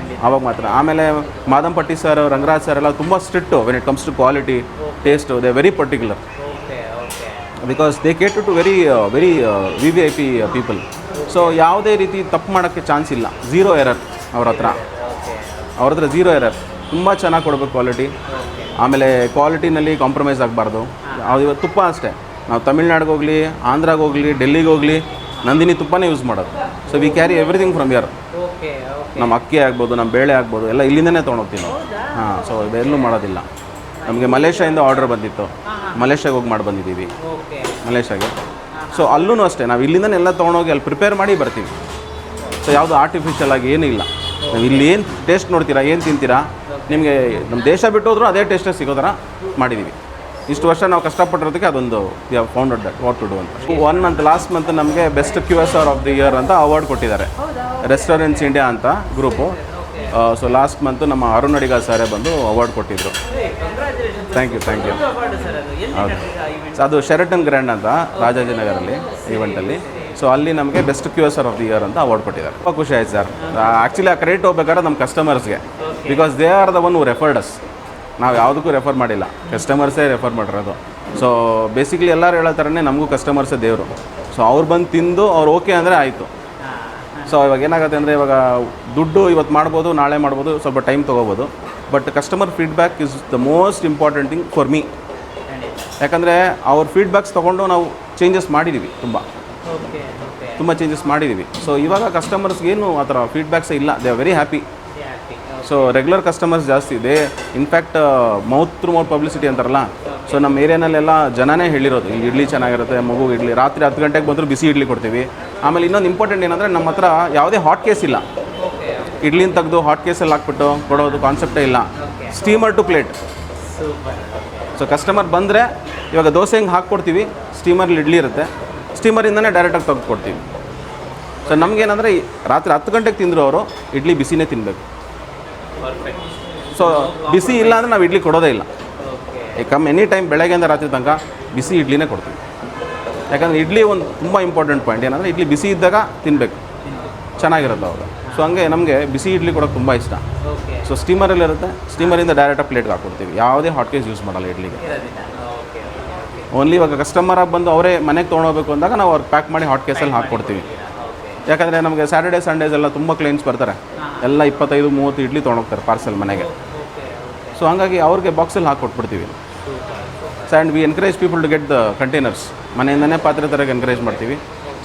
ಆವಾಗ ಮಾತ್ರ. ಆಮೇಲೆ ಮಾದಂಪಟ್ಟಿ ಸರ್, ರಂಗರಾಜ್ ಸರ್ ಎಲ್ಲ ತುಂಬ strict when it comes to quality, taste. They very particular because they cater to very VVIP people. So ಯಾವುದೇ ರೀತಿ ತಪ್ಪು ಮಾಡೋಕ್ಕೆ ಚಾನ್ಸ್ ಇಲ್ಲ. 0 ಎರರ್ ಅವ್ರ ಹತ್ರ 0 ಎರರ್. ತುಂಬ ಚೆನ್ನಾಗಿ ಕೊಡಬೇಕು ಕ್ವಾಲಿಟಿ. ಆಮೇಲೆ ಕ್ವಾಲಿಟಿನಲ್ಲಿ ಕಾಂಪ್ರಮೈಸ್ ಆಗಬಾರ್ದು. ಅದು ಇವತ್ತು ತುಪ್ಪ ಅಷ್ಟೇ, ನಾವು ತಮಿಳ್ನಾಡಿಗೆ ಹೋಗಲಿ, ಆಂಧ್ರಾಗೆ ಹೋಗಲಿ, ಡೆಲ್ಲಿಗೆ ಹೋಗಲಿ ನಂದಿನಿ ತುಪ್ಪನೇ ಯೂಸ್ ಮಾಡೋದು. So we carry everything from here. ನಮ್ಮ ಅಕ್ಕಿ ಆಗ್ಬೋದು, ನಮ್ಮ ಬೇಳೆ ಆಗ್ಬೋದು, ಎಲ್ಲ ಇಲ್ಲಿಂದನೇ ತೊಗೊಂಡೋಗ್ತೀವಿ ನಾವು. ಹಾಂ, ಸೊ ಇದೆಲ್ಲೂ ಮಾಡೋದಿಲ್ಲ. ನಮಗೆ ಮಲೇಷ್ಯಾದಿಂದ ಆರ್ಡರ್ ಬಂದಿತ್ತು, ಮಲೇಷ್ಯಾಗೆ ಹೋಗಿ ಮಾಡಿ ಬಂದಿದ್ದೀವಿ, ಮಲೇಷ್ಯಾಗೆ. ಸೊ ಅಲ್ಲೂ ಅಷ್ಟೇ, ನಾವು ಇಲ್ಲಿಂದನೇ ಎಲ್ಲ ತೊಗೊಂಡೋಗಿ ಅಲ್ಲಿ ಪ್ರಿಪೇರ್ ಮಾಡಿ ಬರ್ತೀವಿ. ಸೊ ಯಾವುದು ಆರ್ಟಿಫಿಷಿಯಲ್ ಆಗಿ ಏನಿಲ್ಲ. ನಾವು ಇಲ್ಲಿ ಏನು ಟೇಸ್ಟ್ ನೋಡ್ತೀರಾ, ಏನು ತಿಂತೀರಾ, ನಿಮಗೆ ನಮ್ಮ ದೇಶ ಬಿಟ್ಟು ಹೋದ್ರೂ ಅದೇ ಟೇಸ್ಟೇ ಸಿಗೋ ಥರ ಮಾಡಿದ್ದೀವಿ. ಇಷ್ಟು ವರ್ಷ ನಾವು ಕಷ್ಟಪಟ್ಟಿರೋದಕ್ಕೆ ಅದೊಂದು we have founded that what to do ಅಂತ. 1 ಮಂತ್ ಲಾಸ್ಟ್ ಮಂತ್ ನಮಗೆ best QSR of the year ಅಂತ ಅವಾರ್ಡ್ ಕೊಟ್ಟಿದ್ದಾರೆ ರೆಸ್ಟೋರೆಂಟ್ಸ್ ಇಂಡಿಯಾ ಅಂತ ಗ್ರೂಪು. ಸೊ ಲಾಸ್ಟ್ ಮಂತ್ ನಮ್ಮ ಅರುಣ್ ಅಡಿಗ ಸರೇ ಬಂದು ಅವಾರ್ಡ್ ಕೊಟ್ಟಿದ್ದರು. Thank you. ಹೌದು, ಅದು ಶೆರಟನ್ ಗ್ರ್ಯಾಂಡ್ ಅಂತ ರಾಜಾಜಿನಗರಲ್ಲಿ ಈವೆಂಟಲ್ಲಿ. ಸೊ ಅಲ್ಲಿ ನಮಗೆ best QSR of the year ಅಂತ ಅವಾರ್ಡ್ ಕೊಟ್ಟಿದ್ದಾರೆ. ತುಂಬ ಖುಷಿ ಆಯ್ತು ಸರ್. ಆ್ಯಕ್ಚುಲಿ ಆ ಕ್ರೆಡಿಟ್ ಹೋಗ್ಬೇಕಾದ್ರೆ ನಮ್ಮ ಕಸ್ಟಮರ್ಸ್ಗೆ, because they are the one who referred us. ನಾವು ಯಾವುದಕ್ಕೂ ರೆಫರ್ ಮಾಡಿಲ್ಲ, ಕಸ್ಟಮರ್ಸೇ ರೆಫರ್ ಮಾಡಿರೋದು. ಸೊ ಬೇಸಿಕ್ಲಿ ಎಲ್ಲರೂ ಹೇಳೋ ಥರನೇ ನಮಗೂ ಕಸ್ಟಮರ್ಸೇ ದೇವರು. ಸೊ ಅವ್ರು ಬಂದು ತಿಂದು ಅವ್ರು ಓಕೆ ಅಂದರೆ ಆಯಿತು. ಸೊ ಇವಾಗ ಏನಾಗುತ್ತೆ ಅಂದರೆ, ಇವಾಗ ದುಡ್ಡು ಇವತ್ತು ಮಾಡ್ಬೋದು, ನಾಳೆ ಮಾಡ್ಬೋದು, ಸ್ವಲ್ಪ ಟೈಮ್ ತೊಗೋಬೋದು. But customer feedback is the most important thing for me. ಯಾಕಂದರೆ ಅವ್ರ ಫೀಡ್ಬ್ಯಾಕ್ಸ್ ತೊಗೊಂಡು ನಾವು ಚೇಂಜಸ್ ಮಾಡಿದ್ದೀವಿ, ತುಂಬ ಚೇಂಜಸ್ ಮಾಡಿದ್ದೀವಿ. ಸೊ ಇವಾಗ ಕಸ್ಟಮರ್ಸ್ಗೇನು ಆ ಥರ ಫೀಡ್ಬ್ಯಾಕ್ಸೇ ಇಲ್ಲ, they are very happy. So regular customers ಜಾಸ್ತಿ ಇದೆ. In fact mouth through mouth publicity ಅಂತಾರಲ್ಲ, ಸೊ ನಮ್ಮ ಏರಿಯಾನಲ್ಲೆಲ್ಲ ಜನನೇ ಹೇಳಿರೋದು ಇಲ್ಲಿ ಇಡ್ಲಿ ಚೆನ್ನಾಗಿರುತ್ತೆ, ಮಗು ಇಡ್ಲಿ. ರಾತ್ರಿ 10 ಗಂಟೆಗೆ ಬಂದರೂ ಬಿಸಿ ಇಡ್ಲಿ ಕೊಡ್ತೀವಿ. ಆಮೇಲೆ ಇನ್ನೊಂದು ಇಂಪಾರ್ಟೆಂಟ್ ಏನಂದರೆ, ನಮ್ಮ ಹತ್ರ ಯಾವುದೇ ಹಾಟ್ ಕೇಸ್ ಇಲ್ಲ. ಇಡ್ಲಿನ ತೆಗೆದು ಹಾಟ್ ಕೇಸಲ್ಲಿ ಹಾಕ್ಬಿಟ್ಟು ಕೊಡೋದು ಕಾನ್ಸೆಪ್ಟೇ ಇಲ್ಲ. Steamer to plate. So customer ಬಂದರೆ ಇವಾಗ ದೋಸೆ ಹೆಂಗೆ ಹಾಕ್ಕೊಡ್ತೀವಿ, ಸ್ಟೀಮರಲ್ಲಿ ಇಡ್ಲಿ ಇರುತ್ತೆ, ಸ್ಟೀಮರಿಂದನೇ ಡೈರೆಕ್ಟಾಗಿ ತೆಗೆದು ಕೊಡ್ತೀವಿ. ಸೊ ನಮಗೇನಂದರೆ ರಾತ್ರಿ 10 ಗಂಟೆಗೆ ತಿಂದರು ಅವರು ಇಡ್ಲಿ ಬಿಸಿನೇ ತಿನ್ನಬೇಕು. ಸೊ ಬಿಸಿ ಇಲ್ಲ ಅಂದರೆ ನಾವು ಇಡ್ಲಿ ಕೊಡೋದೇ ಇಲ್ಲ. ಎನಿ ಟೈಮ್ ಬೆಳಗ್ಗೆಯಿಂದ ರಾತ್ರಿ ತನಕ ಬಿಸಿ ಇಡ್ಲಿನೇ ಕೊಡ್ತೀವಿ. ಯಾಕಂದರೆ ಇಡ್ಲಿ ಒಂದು ತುಂಬ ಇಂಪಾರ್ಟೆಂಟ್ ಪಾಯಿಂಟ್ ಏನಂದರೆ, ಇಡ್ಲಿ ಬಿಸಿ ಇದ್ದಾಗ ತಿನ್ನಬೇಕು, ಚೆನ್ನಾಗಿರುತ್ತೆ ಅವಾಗ. ಸೊ ಹಂಗೆ ನಮಗೆ ಬಿಸಿ ಇಡ್ಲಿ ಕೊಡೋಕೆ ತುಂಬ ಇಷ್ಟ. ಸೊ ಸ್ಟೀಮರಲ್ಲಿರುತ್ತೆ, ಸ್ಟೀಮರಿಂದ ಡೈರೆಕ್ಟಾಗಿ ಪ್ಲೇಟ್ಗೆ ಹಾಕ್ಕೊಡ್ತೀವಿ. ಯಾವುದೇ ಹಾಟ್ ಕೇಸ್ ಯೂಸ್ ಮಾಡಲ್ಲ ಇಡ್ಲಿಗೆ. ಓನ್ಲಿ ಇವಾಗ ಕಸ್ಟಮರಾಗಿ ಬಂದು ಅವರೇ ಮನೆಗೆ ತೊಗೊಂಡೋಗ್ಬೇಕು ಅಂದಾಗ ನಾವು ಅವ್ರಿಗೆ ಪ್ಯಾಕ್ ಮಾಡಿ ಹಾಟ್ ಕೇಸಲ್ಲಿ ಹಾಕ್ಕೊಡ್ತೀವಿ. ಯಾಕಂದರೆ ನಮಗೆ ಸ್ಯಾಟರ್ಡೇ ಸಂಡೇಸ್ ಎಲ್ಲ ತುಂಬ ಕ್ಲೈಂಟ್ಸ್ ಬರ್ತಾರೆ, ಎಲ್ಲ 25-30 ಇಡ್ಲಿ ತೊಗೊಂಡೋಗ್ತಾರೆ ಪಾರ್ಸೆಲ್ ಮನೆಗೆ. ಸೊ ಹಾಗಾಗಿ ಅವ್ರಿಗೆ ಬಾಕ್ಸಲ್ಲಿ ಹಾಕ್ಕೊಟ್ಬಿಡ್ತೀವಿ. And we encourage people to get the containers. ಮನೆಯಿಂದನೇ ಪಾತ್ರೆ ತರಕ್ಕೆ ಎನ್ಕರೇಜ್ ಮಾಡ್ತೀವಿ.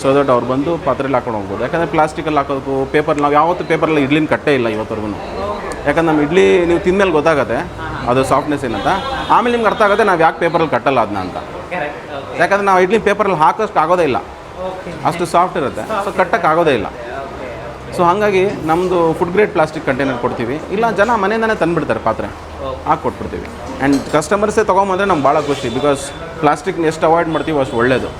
ಸೊ ದಟ್ ಅವ್ರು ಬಂದು ಪಾತ್ರೆಯಲ್ಲಿ ಹಾಕೊಂಡು ಹೋಗ್ಬೋದು. ಯಾಕಂದರೆ ಪ್ಲಾಸ್ಟಿಕಲ್ಲಿ ಹಾಕೋದಕ್ಕೂ ಪೇಪರ್, ನಾವು ಯಾವತ್ತೂ ಪೇಪರಲ್ಲಿ ಇಡ್ಲಿನ ಕಟ್ಟೇ ಇಲ್ಲ ಇವತ್ತವರೆಗೂ. ಯಾಕಂದ್ರೆ ನಮ್ಮ ಇಡ್ಲಿ ನೀವು ತಿಂದಮೇಲೆ ಗೊತ್ತಾಗುತ್ತೆ ಅದು ಸಾಫ್ಟ್ನೆಸ್ ಏನಂತ. ಆಮೇಲೆ ನಿಮ್ಗೆ ಅರ್ಥ ಆಗುತ್ತೆ ನಾವು ಯಾಕೆ ಪೇಪರಲ್ಲಿ ಕಟ್ಟಲ್ಲ ಅದನ್ನ ಅಂತ. ಯಾಕಂದರೆ ನಾವು ಇಡ್ಲಿ ಪೇಪರಲ್ಲಿ ಹಾಕೋಷ್ಟು ಆಗೋದೇ ಇಲ್ಲ, ಅಷ್ಟು ಸಾಫ್ಟ್ ಇರುತ್ತೆ. ಸೊ ಕಟ್ಟಕ್ಕೆ ಆಗೋದೇ ಇಲ್ಲ. ಸೊ ಹಾಗಾಗಿ ನಮ್ಮದು ಫುಡ್ ಗ್ರೇಡ್ ಪ್ಲಾಸ್ಟಿಕ್ ಕಂಟೈನರ್ ಕೊಡ್ತೀವಿ. ಇಲ್ಲ ಜನ ಮನೆಯಿಂದನೇ ತಂದುಬಿಡ್ತಾರೆ ಪಾತ್ರೆ, ಹಾಕಿ ಕೊಟ್ಬಿಡ್ತೀವಿ. ಆ್ಯಂಡ್ ಕಸ್ಟಮರ್ಸೇ ತೊಗೊಂಬಂದರೆ ನಮ್ಗೆ ಭಾಳ ಖುಷಿ, ಬಿಕಾಸ್ ಪ್ಲಾಸ್ಟಿಕ್ನ ಎಷ್ಟು ಅವಾಯ್ಡ್ ಮಾಡ್ತೀವಿ ಅಷ್ಟು ಒಳ್ಳೆಯದು.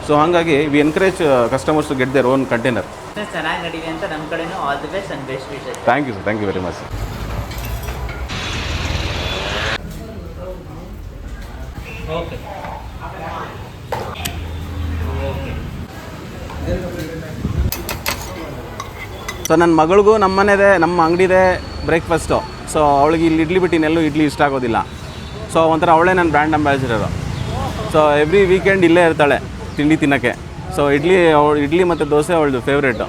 ಸೊ ಹಾಗಾಗಿ we encourage customers to get their own container.
ಚೆನ್ನಾಗಿ ನಡೀಲಿ ಅಂತ ನಮ್ಮ ಕಡೆನೂ all the best and best wishes.
Thank you sir, thank you very much.
Okay
so ನನ್ನ ಮಗಳಿಗೂ ನಮ್ಮ ಮನೆದೇ, ನಮ್ಮ ಅಂಗಡಿದೆ ಬ್ರೇಕ್ಫಾಸ್ಟು. ಸೊ ಅವಳಿಗೆ ಇಲ್ಲಿ ಇಡ್ಲಿ ಬಿಟ್ಟು ಇನ್ನೆಲ್ಲೂ ಇಡ್ಲಿ ಇಷ್ಟ ಆಗೋದಿಲ್ಲ. ಸೊ ಒಂಥರ ಅವಳೇ ನನ್ನ brand ambassador. So every weekend ಇಲ್ಲೇ ಇರ್ತಾಳೆ ತಿಂಡಿ ತಿನ್ನೋಕ್ಕೆ. ಸೊ ಇಡ್ಲಿ ಮತ್ತು ದೋಸೆ ಅವಳದು ಫೇವ್ರೇಟು.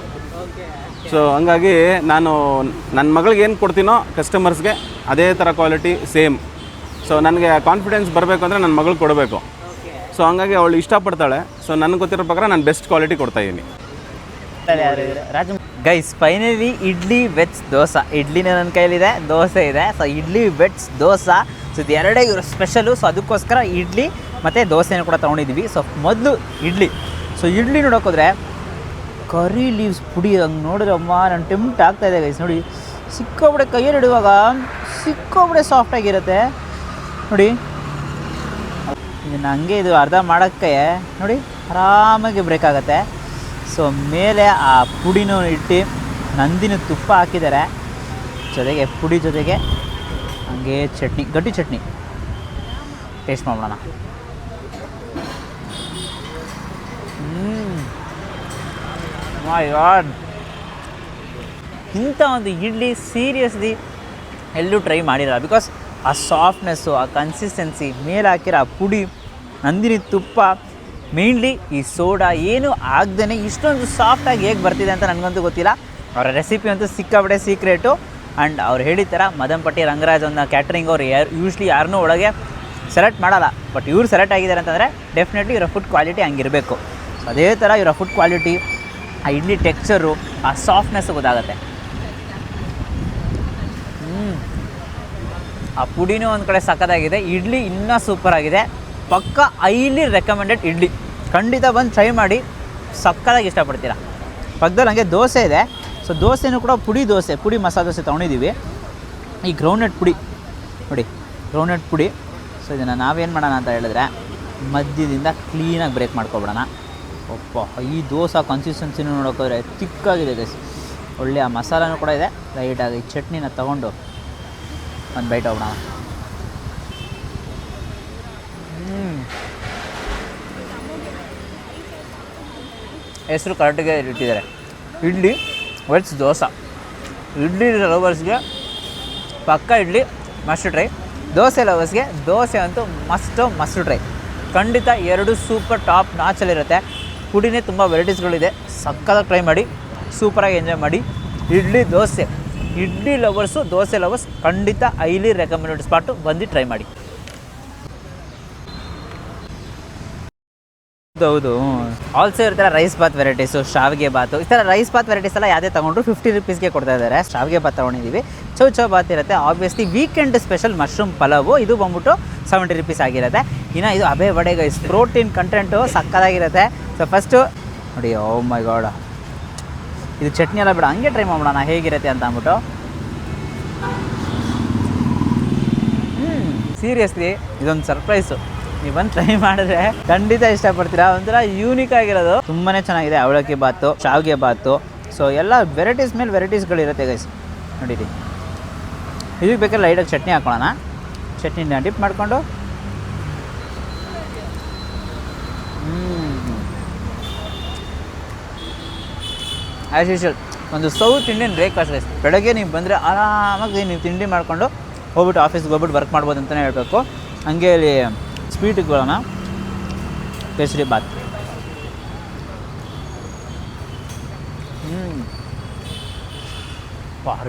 ಸೊ ಹಂಗಾಗಿ ನಾನು ನನ್ನ ಮಗಳಿಗೆ ಏನು ಕೊಡ್ತೀನೋ ಕಸ್ಟಮರ್ಸ್ಗೆ ಅದೇ ಥರ ಕ್ವಾಲಿಟಿ ಸೇಮ್. ಸೊ ನನಗೆ ಕಾನ್ಫಿಡೆನ್ಸ್ ಬರಬೇಕು ಅಂದರೆ ನನ್ನ ಮಗಳು ಕೊಡಬೇಕು. ಸೊ ಹಂಗಾಗಿ ಅವಳು ಇಷ್ಟಪಡ್ತಾಳೆ. ಸೊ ನನಗೆ ಗೊತ್ತಿರೋ ಪ್ರಕಾರ ನಾನು ಬೆಸ್ಟ್ ಕ್ವಾಲಿಟಿ ಕೊಡ್ತಾಯಿದ್ದೀನಿ.
Raju guys, finally idli veg dosa. ಇಡ್ಲಿನ ನನ್ನ ಕೈಲಿದೆ, ದೋಸೆ ಇದೆ. So idli veg dosa, so ಇದು ಎರಡೇ ಇವರು ಸ್ಪೆಷಲು. ಸೊ ಅದಕ್ಕೋಸ್ಕರ ಇಡ್ಲಿ ಮತ್ತು ದೋಸೆನೂ ಕೂಡ ತೊಗೊಂಡಿದ್ದೀವಿ. ಸೊ ಮೊದಲು ಇಡ್ಲಿ. ಸೊ ಇಡ್ಲಿ ನೋಡೋಕೋದ್ರೆ ಕರಿ ಲೀವ್ಸ್ ಪುಡಿ ಹಂಗೆ ನೋಡಿದ್ರೆ ಅಮ್ಮ ನನ್ನ ಟೆಂಪ್ಟ್ ಆಗ್ತಾಯಿದೆ ಗೈಸ್. ನೋಡಿ ಸಿಕ್ಕೋಬಿಡೆ ಕೈಯಲ್ಲಿ ಇಡುವಾಗ ಸಿಕ್ಕೋಬಿಡೆ ಸಾಫ್ಟಾಗಿರುತ್ತೆ ನೋಡಿ. ಇದನ್ನು ಹಂಗೆ ಇದು ಅರ್ಧ ಮಾಡೋಕ್ಕೆ ನೋಡಿ ಆರಾಮಾಗಿ ಬ್ರೇಕ್ ಆಗುತ್ತೆ. ಸೊ ಮೇಲೆ ಆ ಪುಡಿನೂ ಇಟ್ಟು ನಂದಿನ ತುಪ್ಪ ಹಾಕಿದ್ದಾರೆ, ಜೊತೆಗೆ ಪುಡಿ ಜೊತೆಗೆ ಹಂಗೆ ಚಟ್ನಿ, ಗಟ್ಟಿ ಚಟ್ನಿ ಟೇಸ್ಟ್ ಮಾಡೋಣ. ಮೈ ಗಾಡ್, ಇಂಥ ಒಂದು ಇಡ್ಲಿ ಸೀರಿಯಸ್ಲಿ ಎಲ್ಲೂ ಟ್ರೈ ಮಾಡಿರಲ್ಲ. ಬಿಕಾಸ್ ಆ ಸಾಫ್ಟ್ನೆಸ್ಸು, ಆ ಕನ್ಸಿಸ್ಟೆನ್ಸಿ, ಮೇಲೆ ಹಾಕಿರೋ ಆ ಪುಡಿ, ನಂದಿನಿ ತುಪ್ಪ, ಮೇಯ್ನ್ಲಿ ಈ ಸೋಡಾ ಏನು ಆಗ್ದೇ ಇಷ್ಟೊಂದು ಸಾಫ್ಟಾಗಿ ಹೇಗೆ ಬರ್ತಿದೆ ಅಂತ ನನಗಂತೂ ಗೊತ್ತಿಲ್ಲ. ಅವರ ರೆಸಿಪಿ ಅಂತೂ ಸಿಕ್ಕಾಬಿಟ್ಟೆ ಸೀಕ್ರೆಟು. ಆ್ಯಂಡ್ ಅವ್ರು ಹೇಳಿದ ಥರ ಮದನ್ಪಟ್ಟಿ ರಂಗರಾಜ್ ಒಂದು ಕ್ಯಾಟ್ರಿಂಗ್ ಅವ್ರು ಯೂಶ್ಲಿ ಯಾರನ್ನೂ ಒಳಗೆ ಸೆಲೆಕ್ಟ್ ಮಾಡಲ್ಲ. ಬಟ್ ಇವ್ರು ಸೆಲೆಕ್ಟ್ ಆಗಿದ್ದಾರೆ ಅಂತಂದರೆ ಡೆಫಿನೆಟ್ಲಿ ಇವರ ಫುಡ್ ಕ್ವಾಲಿಟಿ ಹಂಗಿರಬೇಕು. ಅದೇ ಥರ ಇವರ ಫುಡ್ ಕ್ವಾಲಿಟಿ, ಆ ಇಡ್ಲಿ ಟೆಕ್ಸ್ಚರು, ಆ ಸಾಫ್ಟ್ನೆಸ್ಸು ಗೊತ್ತಾಗುತ್ತೆ. ಆ ಪುಡಿನೂ ಒಂದು ಕಡೆ ಸಕ್ಕತ್ತಾಗಿದೆ, ಇಡ್ಲಿ ಇನ್ನೂ ಸೂಪರಾಗಿದೆ. ಪಕ್ಕ ಹೈಲಿ ರೆಕಮೆಂಡೆಡ್ ಇಡ್ಲಿ. ಖಂಡಿತ ಬಂದು ಟ್ರೈ ಮಾಡಿ, ಸಕ್ಕತ್ತಾಗಿ ಇಷ್ಟಪಡ್ತೀರಾ. ಪಕ್ಕದಲ್ಲಿ ಹಂಗೆ ದೋಸೆ ಇದೆ. ಸೊ ದೋಸೆನೂ ಕೂಡ ಪುಡಿ ದೋಸೆ, ಪುಡಿ ಮಸಾಲೆ ದೋಸೆ ತೊಗೊಂಡಿದ್ದೀವಿ. ಈ ಗ್ರೌಂಡ್ನಟ್ ಪುಡಿ ನೋಡಿ, ಗ್ರೌಂಡ್ನಟ್ ಪುಡಿ. ಸೊ ಇದನ್ನು ನಾವೇನು ಮಾಡೋಣ ಅಂತ ಹೇಳಿದ್ರೆ ಮಧ್ಯದಿಂದ ಕ್ಲೀನಾಗಿ ಬ್ರೇಕ್ ಮಾಡ್ಕೊಬಿಡೋಣ. ಒಪ್ಪ, ಈ ದೋಸೆ ಕನ್ಸಿಸ್ಟೆನ್ಸಿನೂ ನೋಡೋಕೋದ್ರೆ ತಿಕ್ಕಾಗಿದೆ ಗೈಸ್. ಒಳ್ಳೆ ಆ ಮಸಾಲನೂ ಕೂಡ ಇದೆ. ಲೈಟಾಗಿ ಚಟ್ನಿನ ತೊಗೊಂಡು ಒಂದು ಬೈಟ್ ಹೋಗೋಣ. ಹೆಸರು ಕರೆಕ್ಟಾಗೆ ಇಟ್ಟಿದ್ದಾರೆ, ಇಡ್ಲಿ ವೆಜ್ ದೋಸೆ. ಇಡ್ಲಿ ಲವರ್ಸ್ಗೆ ಪಕ್ಕ ಇಡ್ಲಿ ಮಸ್ಟ್ ಟ್ರೈ, ದೋಸೆ ಲವರ್ಸ್ಗೆ ದೋಸೆ ಅಂತೂ ಮಸ್ಟ್ ಟ್ರೈ. ಖಂಡಿತ ಎರಡು ಸೂಪರ್ ಟಾಪ್ ನಾಚಲ್ಲಿರುತ್ತೆ. ಪುಡಿನೇ ತುಂಬ ವೆರೈಟೀಸ್ಗಳಿದೆ, ಸಕ್ಕತ್ತಾಗಿ ಟ್ರೈ ಮಾಡಿ, ಸೂಪರಾಗಿ ಎಂಜಾಯ್ ಮಾಡಿ. ಇಡ್ಲಿ ಲವರ್ಸು, ದೋಸೆ ಲವರ್ಸ್ ಖಂಡಿತ ಹೈಲಿ ರೆಕಮೆಂಡೆಡ್ ಸ್ಪಾಟು, ಬಂದು ಟ್ರೈ ಮಾಡಿ. ಹೌದು, ಆಲ್ಸೋ ಇರ್ತಾರೆ ರೈಸ್ ಬಾತ್ ವೆರೈಟೀಸು, ಶಾವಿಗೆ ಬಾತು. ಈ ಥರ ರೈಸ್ ಬಾತ್ ವೆರೈಟೀಸ್ ಎಲ್ಲ ಯಾವುದೇ ತೊಗೊಂಡ್ರು 50 ರುಪೀಸ್ಗೆ ಕೊಡ್ತಾ ಇದ್ದಾರೆ. ಶಾವಿಗೆ ಬಾತ್ ತೊಗೊಂಡಿದ್ದೀವಿ, ಚೌ ಬಾತ್ ಇರುತ್ತೆ. Obviously weekend special mushroom pulao, ಇದು ಬಂದ್ಬಿಟ್ಟು 70 ರುಪೀಸ್ ಆಗಿರುತ್ತೆ. ಇನ್ನು ಇದು ಅಬೆ ವಡೆ ಗೈಸ್, ಪ್ರೋಟೀನ್ ಕಂಟೆಂಟು ಸಕ್ಕತ್ತಾಗಿರುತ್ತೆ. ಸೊ ಫಸ್ಟು ನೋಡಿ, ಓ ಮೈ ಗಾಡ್, ಇದು ಚಟ್ನಿ ಎಲ್ಲ ಬಿಡ, ಹಂಗೆ ಟ್ರೈ ಮಾಡೋಣ ಹೇಗಿರುತ್ತೆ ಅಂತ ಅಂದ್ಬಿಟ್ಟು. ಸೀರಿಯಸ್ಲಿ ಇದೊಂದು ಸರ್ಪ್ರೈಸು. ನೀವು ಬಂದು ಟ್ರೈ ಮಾಡಿದ್ರೆ ಖಂಡಿತ ಇಷ್ಟಪಡ್ತೀರಾ. ಒಂಥರ ಯೂನಿಕ್ ಆಗಿರೋದು, ತುಂಬಾ ಚೆನ್ನಾಗಿದೆ. ಅವಲಕ್ಕಿ ಬಾತು, ಶಾವಿಗೆ ಬಾತು, ಸೊ ಎಲ್ಲ ವೆರೈಟೀಸ್ ಮೇಲೆ ವೆರೈಟೀಸ್ಗಳಿರುತ್ತೆ ಗೈಸ್. ನೋಡಿರಿ, ಇದಕ್ಕೆ ಬೇಕಾದ್ರೆ ಲೈಟಾಗಿ ಚಟ್ನಿ ಹಾಕೊಳ್ಳೋಣ. ಚಟ್ನಿನ ಡಿಪ್ ಮಾಡಿಕೊಂಡು ಆ್ಯಸ್ ಯೂಶುವಲ್ ಒಂದು ಸೌತ್ ಇಂಡಿಯನ್ ಬ್ರೇಕ್ಫಾಸ್ಟ್ ಗೈಸ್. ಬೆಳಗ್ಗೆ ನೀವು ಬಂದರೆ ಆರಾಮಾಗಿ ನೀವು ತಿಂಡಿ ಮಾಡಿಕೊಂಡು ಹೋಗ್ಬಿಟ್ಟು ಆಫೀಸ್ಗೆ ಹೋಗ್ಬಿಟ್ಟು ವರ್ಕ್ ಮಾಡ್ಬೋದು ಅಂತಲೇ ಹೇಳಬೇಕು. ಹಂಗೆ ಇಲ್ಲಿ ಸ್ವೀಟ್ಗಳನ್ನ kesari bath.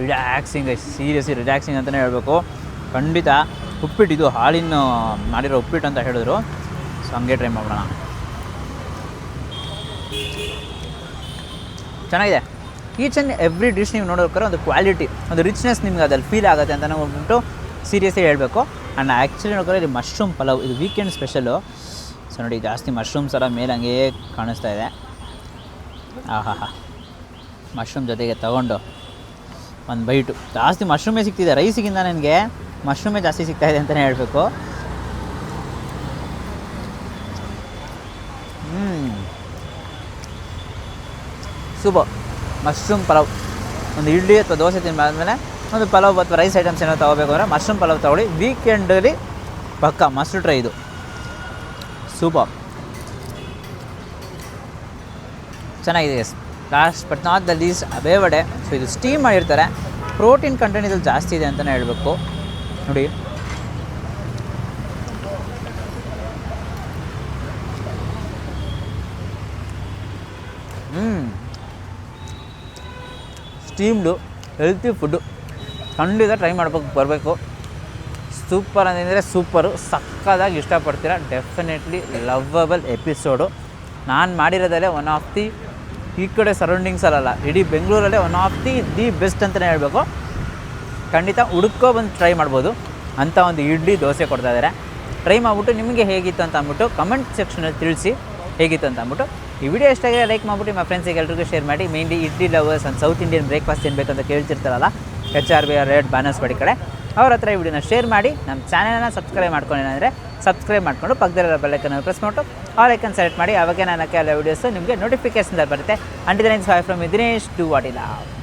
Relaxing guys, seriously relaxing ಅಂತಲೇ ಹೇಳಬೇಕು. ಖಂಡಿತ ಉಪ್ಪಿಟ್ಟು, ಇದು ಹಾಲಿನ ಮಾಡಿರೋ ಉಪ್ಪಿಟ್ಟು ಅಂತ ಹೇಳಿದ್ರು. ಸೊ ಹಂಗೆ ಟ್ರೈ ಮಾಡೋಣ. ಚೆನ್ನಾಗಿದೆ. ಈಚ್ ಆ್ಯಂಡ್ ಎವ್ರಿ ಡಿಶ್ ನೀವು ನೋಡೋಕ್ಕಾರೆ ಒಂದು ಕ್ವಾಲಿಟಿ, ಒಂದು ರಿಚ್ನೆಸ್ ನಿಮ್ಗೆ ಅದಲ್ಲಿ ಫೀಲ್ ಆಗುತ್ತೆ ಅಂತ ನಾವು ಹೋಗ್ಬಿಟ್ಟು ಸೀರಿಯಸ್ಲಿ ಹೇಳಬೇಕು. ಆ್ಯಂಡ್ ಆ್ಯಕ್ಚುಲಿ ನೋಡ್ತಾರೆ ಇಲ್ಲಿ ಮಶ್ರೂಮ್ ಪಲಾವ್, ಇದು ವೀಕೆಂಡ್ ಸ್ಪೆಷಲು. ಸೊ ನೋಡಿ, ಜಾಸ್ತಿ ಮಶ್ರೂಮ್ಸ್ ಎಲ್ಲ ಮೇಲೆ ಹಂಗೇ ಕಾಣಿಸ್ತಾ ಇದೆ. ಆಹಾ, ಮಶ್ರೂಮ್ ಜೊತೆಗೆ ತೊಗೊಂಡು ಒಂದು ಬೈಟು. ಜಾಸ್ತಿ ಮಶ್ರೂಮೇ ಸಿಗ್ತಿದೆ, ರೈಸಿಗಿಂತ ನನಗೆ ಮಶ್ರೂಮೇ ಜಾಸ್ತಿ ಸಿಗ್ತಾಯಿದೆ ಅಂತಲೇ ಹೇಳಬೇಕು. ಸೂಪರ್. ಮಶ್ರೂಮ್ ಪಲಾವ್, ಒಂದು ಇಡ್ಲಿ ಅಥವಾ ದೋಸೆ ತಿಂದಾದ್ಮೇಲೆ ಒಂದು ಪಲಾವ್ ಅಥವಾ ರೈಸ್ ಐಟಮ್ಸ್ ಏನೋ ತೊಗೋಬೇಕು ಅಂದರೆ ಮಶ್ರೂಮ್ ಪಲಾವ್ ತೊಗೊಳ್ಳಿ. ವೀಕೆಂಡಲ್ಲಿ ಪಕ್ಕ ಮಸ್ಟ್ ಟ್ರೈ ಇದು. ಸೂಪರ್ ಚೆನ್ನಾಗಿದೆ. Last but not the least ಅಬೆ ವಡೆ. ಸೊ ಇದು ಸ್ಟೀಮ್ ಮಾಡಿರ್ತಾರೆ, ಪ್ರೋಟೀನ್ ಕಂಟೆಂಟ್ ಇದ್ರಲ್ಲಿ ಜಾಸ್ತಿ ಇದೆ ಅಂತಲೇ ಹೇಳಬೇಕು. ನೋಡಿ ಸ್ಟೀಮ್ಡು ಹೆಲ್ತಿ ಫುಡ್ಡು ಖಂಡಿತ ಟ್ರೈ ಬರಬೇಕು. ಸೂಪರ್ ಅಂತಂದರೆ ಸೂಪರು, ಸಕ್ಕದಾಗಿ ಇಷ್ಟಪಡ್ತೀರಾ. Definitely lovable episode. ನಾನು ಮಾಡಿರೋದಲ್ಲೇ ಒನ್ ಆಫ್ ದಿ, ಈ ಕಡೆ ಸರೌಂಡಿಂಗ್ಸಲ್ಲ, ಇಡೀ ಬೆಂಗಳೂರಲ್ಲೇ ಒನ್ ಆಫ್ ದಿ ಬೆಸ್ಟ್ ಅಂತಲೇ ಹೇಳಬೇಕು. ಖಂಡಿತ ಹುಡುಕೋ ಬಂದು ಟ್ರೈ ಮಾಡ್ಬೋದು ಅಂಥ ಒಂದು ಇಡ್ಲಿ ದೋಸೆ ಕೊಡ್ತಾಯಿದ್ದಾರೆ. ಟ್ರೈ ಮಾಡಿಬಿಟ್ಟು ನಿಮಗೆ ಹೇಗಿತ್ತು ಅಂತ ಅಂದ್ಬಿಟ್ಟು ಕಮೆಂಟ್ ಸೆಕ್ಷನಲ್ಲಿ ತಿಳಿಸಿ ಹೇಗಿತ್ತು ಅಂತ ಅಂದ್ಬಿಟ್ಟು. ಈ ವಿಡಿಯೋ ಇಷ್ಟಾಗಿದೆ ಲೈಕ್ ಮಾಡಿಬಿಟ್ಟು ನಿಮ್ಮ ಫ್ರೆಂಡ್ಸಿಗೆ ಎಲ್ರಿಗೂ ಶೇರ್ ಮಾಡಿ. Mainly idli lovers and south Indian breakfast ತಿನ್ನಬೇಕು ಅಂತ ಕೇಳ್ತಿರ್ತಾರಲ್ಲ, HRBR ರೆಡ್ ಬಾನಸ್ವಾಡಿ ಕಡೆ, ಅವ್ರ ಹತ್ರ ಈ ವಿಡಿಯೋನ ಶೇರ್ ಮಾಡಿ. ನಮ್ಮ ಚಾನಲ್ನ ಸಬ್ಸ್ಕ್ರೈಬ್ ಮಾಡ್ಕೊಂಡೇನಂದರೆ ಸಬ್ಸ್ಕ್ರೈಬ್ ಮಾಡಿಕೊಂಡು ಪಕ್ಕದಲ್ಲಿರೋ ಬೆಲ್ಲೈಕನ್ನು ಪ್ರೆಸ್ ಮಾಡಿಟ್ಟು ಆಲ್ ಐಕನ್ ಸೆಲೆಕ್ಟ್ ಮಾಡಿ. ಅವಾಗ ನಾನು ಕೆಲವು ವೀಡಿಯೋಸು ನಿಮಗೆ ನೋಟಿಫಿಕೇಶನ್ ಬರುತ್ತೆ. Until then, bye from Dinesh. Do what you love.